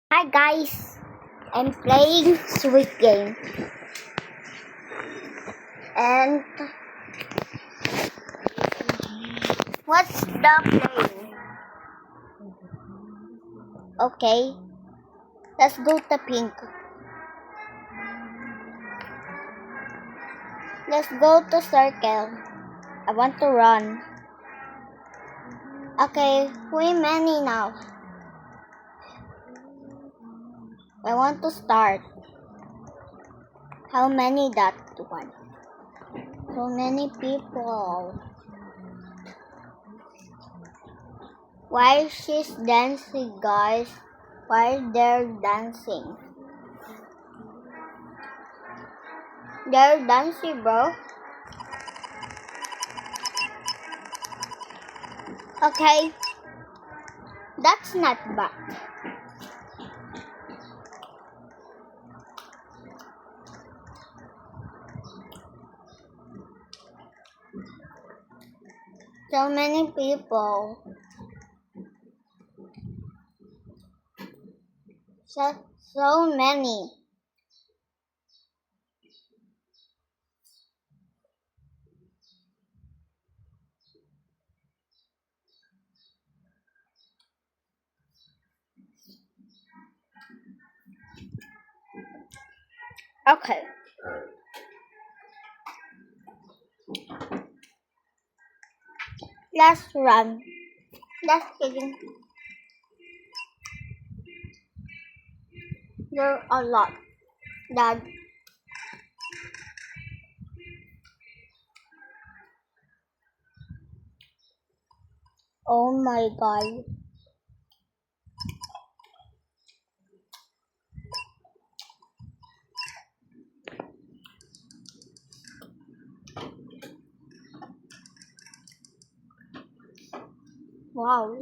Hi guys, I'm playing Sweet Game and what's the playing? Okay, let's go to pink. Let's go to circle. I want to run. Okay, way many now. I want to start. How many that one? So many people. Why she's dancing, guys? Why they're dancing? They're dancing, bro. Okay, that's not bad. So many people. So many. Okay. Let's run. Just kidding. There are a lot. Dad. Oh my god. Wow.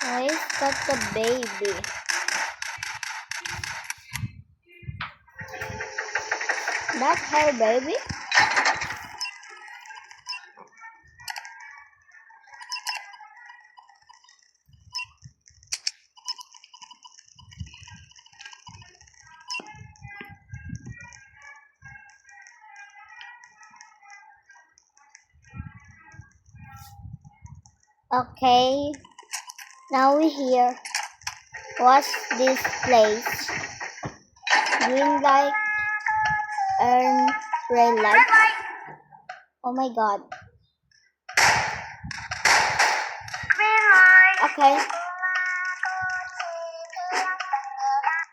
Where's got the baby? That's her baby? Okay. Now we here. What's this place? Green light and red light. Oh my god. Green light. Okay.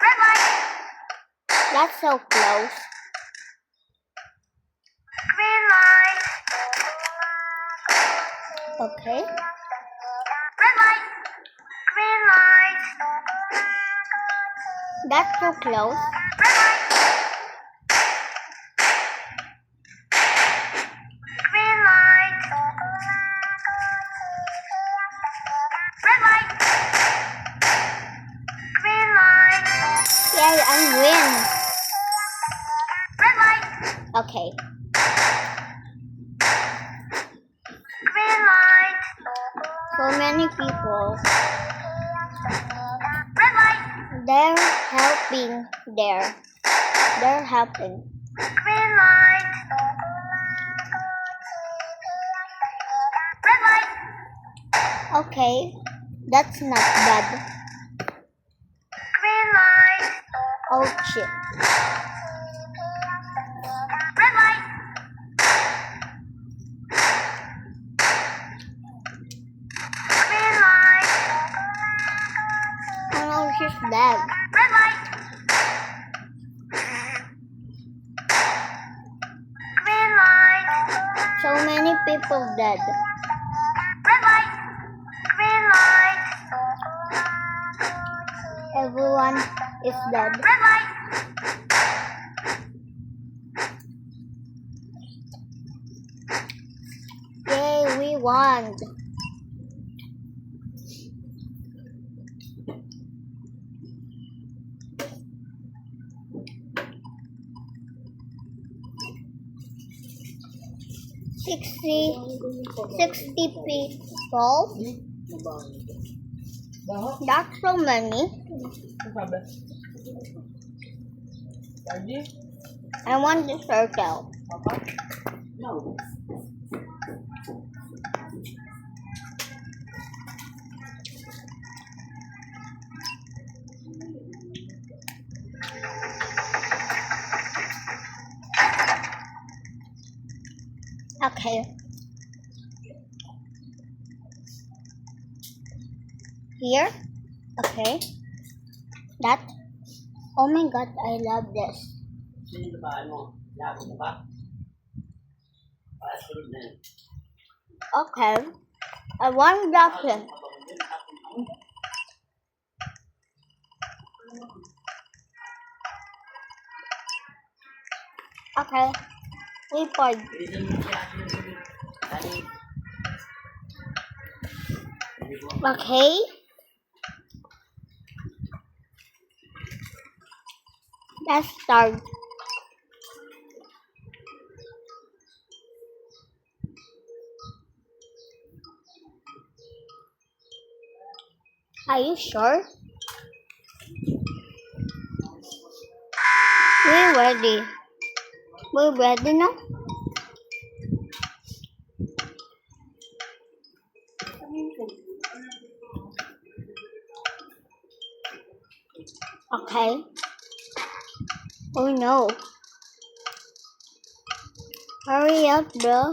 Red light. That's so close. Green light. Okay. Red light. Green light. That's so close. Red light. Green light. Red light. Green light. Yeah, I'm win. Red light. Okay. Green light. So many people. Red light. They're helping there. They're helping. Green light. Red light. Okay, that's not bad. Green light. Oh shit. Red light. Green light. Oh no, she's dead. Red light. Green light. So many people dead. Red light. Green light. Everyone is dead. Red light. Yay, we won. 60 people. That's so many. I want the circle. Okay. Here. Okay. That. Oh my god, I love this. Okay. I want that. Okay. We put. Okay. Let's start. Are you sure? We're ready. We're ready now? Okay. Oh no. Hurry up, bro.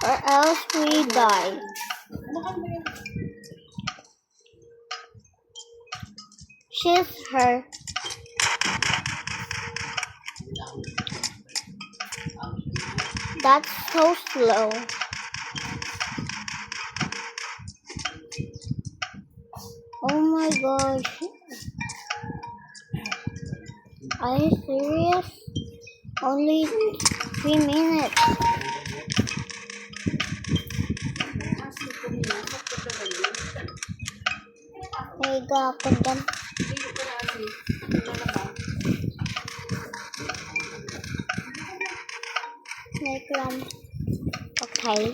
Or else we die. She's her. That's so slow. Oh my gosh. Are you serious? Only 3 minutes. May higa ako dyan. Wait lang. Okay.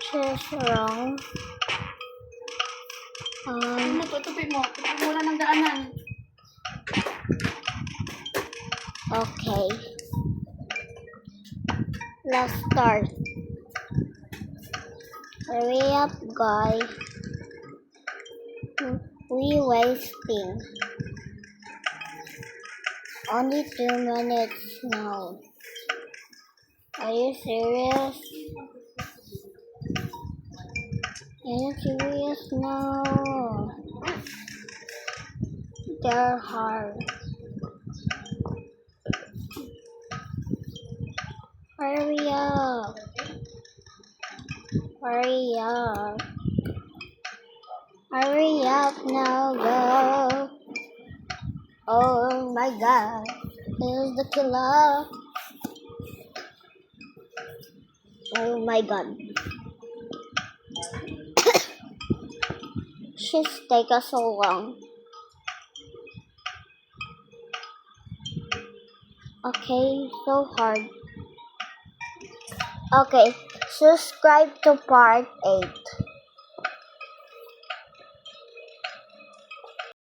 She's wrong. Tutupi mo lang ng daanan. Okay. Let's start. Hurry up, guys. We wasting. Only 2 minutes now. Are you serious? Are you serious? No. They're hard. Hurry up. Hurry up. Hurry up now, go. Oh my god. Here's the killer. Oh my god. She's taking so long. Okay, so hard. Okay, subscribe to part 8.